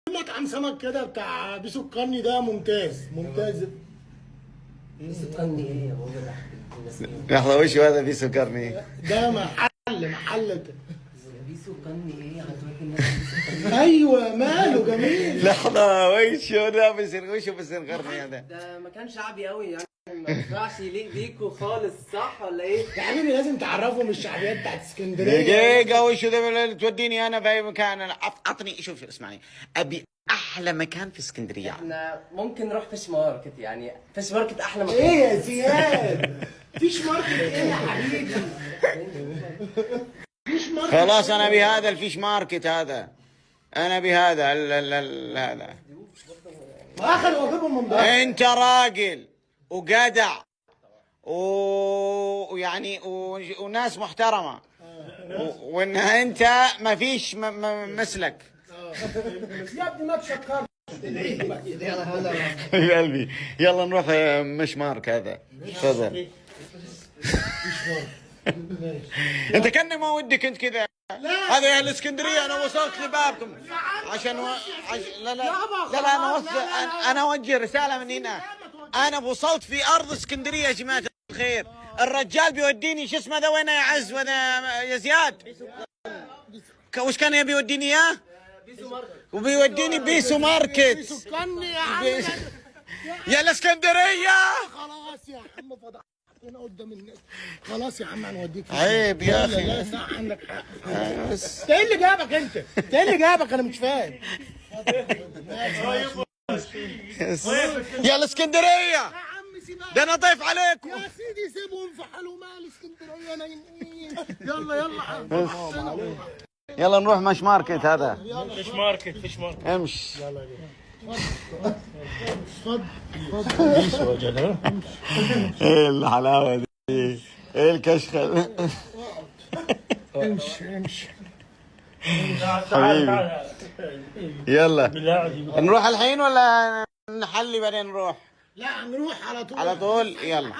مطعم سمك كده بتاع بيسو القرني ده ممتاز ممتاز. بيسو القرني ايه يا بابا؟ لحظة، وش هذا بيسو القرني؟ ده محل بيسو القرني ايه؟ هتودي الناس بيسو القرني؟ ايوه ماله جميل. لحظة، وش ده بيسو القرني هذا؟ ده مكان شعبي قوي يعني ما ينفعش يليق بيكوا خالص، صح ولا ايه؟ يا حبيبي لازم تعرفهم الشعبيات بتاعت اسكندريه. دقيقة، وش ده توديني أنا في أي مكان؟ أنا عطني، شوف اسمعني، أبي أحلى مكان في اسكندرية. احنا ممكن نروح فيش ماركت، يعني فيش ماركت احلى مكان. ايه يا زياد؟ فيش ماركت ايه يا حبيبي؟ فيش ماركت. خلاص أنا بهذا الفيش ماركت هذا، أنا بهذا هذا. اخر واجبهم من ده. أنت راجل وجدع ويعني وناس محترمة، وإن أنت ما فيش مسلك. يا ابني ما تشكرش. يا قلبي يلا نروح مشمارك هذا، تفضل. انت كأني ما ودك انت كذا. هذا يا الاسكندريه، انا وصلت لبابكم عشان انا اوجه رساله من هنا. انا وصلت في ارض اسكندريه يا جماعه الخير. الرجال بيوديني شو اسمه ذا، وين يا عز وذا يا زياد؟ وش كان يبي يوديني اياه؟ وبيوديني بيسو ماركت. بيسو القرني يا عم. يا الاسكندريه. خلاص يا عم فضحتنا قدام الناس. خلاص يا عم هنوديك. عيب يا اخي. لا صح عندك حق. انت ايه اللي جابك انت؟ انت ايه اللي جابك؟ انا مش فاهم. يا الاسكندريه، يا عم سيبها. ده انا ضيف عليكم. يا سيدي سيبهم في حالهم، مال اسكندريه نايمين. يلا يلا نروح مش ماركت هذا. فيش ماركت امش. اتفضل ايه الحلاوه دي، ايه الكشخه. امشي حبيبي يلا نروح الحين ولا نحلي بعدين نروح؟ لا نروح على طول. على طول. يلا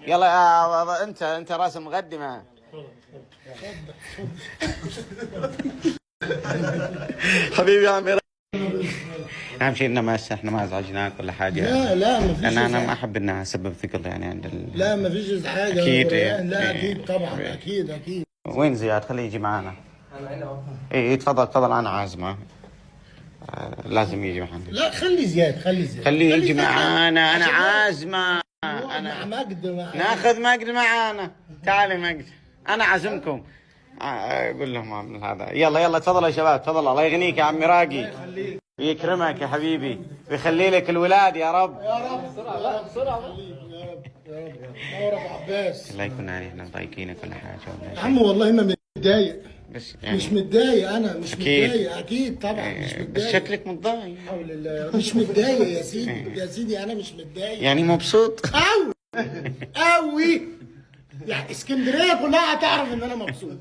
يلا انت راس المقدمه. حبيبي يا عمي. اهم شيء انه احنا ما ازعجناك ولا حاجه. لا ما فيش. انا ما احب انها اسبب ثقل يعني عند لا ما فيش حاجه. اكيد. لا اكيد طبعا اكيد. وين زياد؟ خليه يجي معانا. انا هنا اهو. ايه تفضل انا عازمه. لازم يجي معانا. لا خلي زياد خليه يجي معانا، انا عازمه. مع مجد ناخذ مجد معانا. تعالي مجد، انا عازمكم. قول لهم هذا. يلا تفضلوا يا شباب، تفضل. الله يغنيك يا عمي راقي، ويكرمك يا حبيبي، ويخلي لك الولاد يا رب. يا رب بسرعه. يا رب عباس. الله يكون علينا ضايقينك ولا حاجه ولا يا شيء. عم والله ما متضايق. بس يعني مش متضايق، انا مش أكيد. متضايق اكيد طبعا مش بس متضايق. شكلك متضايق. حول الله مش متضايق يا سيدي. يا سيدي انا مش متضايق يعني مبسوط. قوي يعني اسكندريه كلها هتعرف ان انا مبسوط.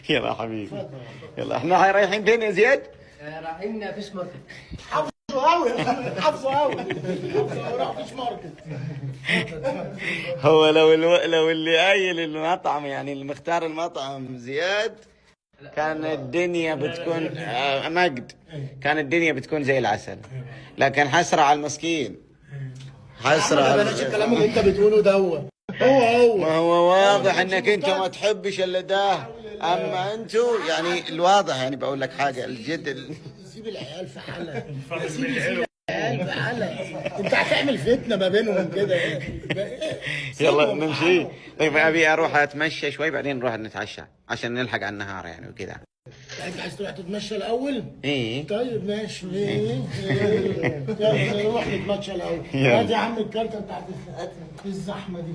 يلا يا حبيبي، يلا احنا رايحين فين يا زياد؟ رايحين فيش ماركت. حافظه قوي راح فيش ماركت. هو لو اللي قايل المطعم، يعني اللي مختار المطعم زياد، كان الدنيا بتكون مجد، كان الدنيا بتكون زي العسل، لكن حسرة على المسكين. حسرة على بلاش الكلام اللي انت بتقوله ده. هو ما هو واضح انك انت ما تحبش الا ده، اما انتو يعني الواضح. يعني بقول لك حاجه الجد. سيب العيال في حالها. سيب العيال في حالها. انت هتعمل فتنه ما بينهم كده. يلا نمشي. طيب ابي اروح اتمشى شوي بعدين نروح نتعشى عشان نلحق على النهار يعني وكذا. انت عايز تروح تتمشى الاول؟ ايه طيب ماشي. يلا نروح نتمشى الاول. هات يا عم الكارته بتاعت الزحمه دي.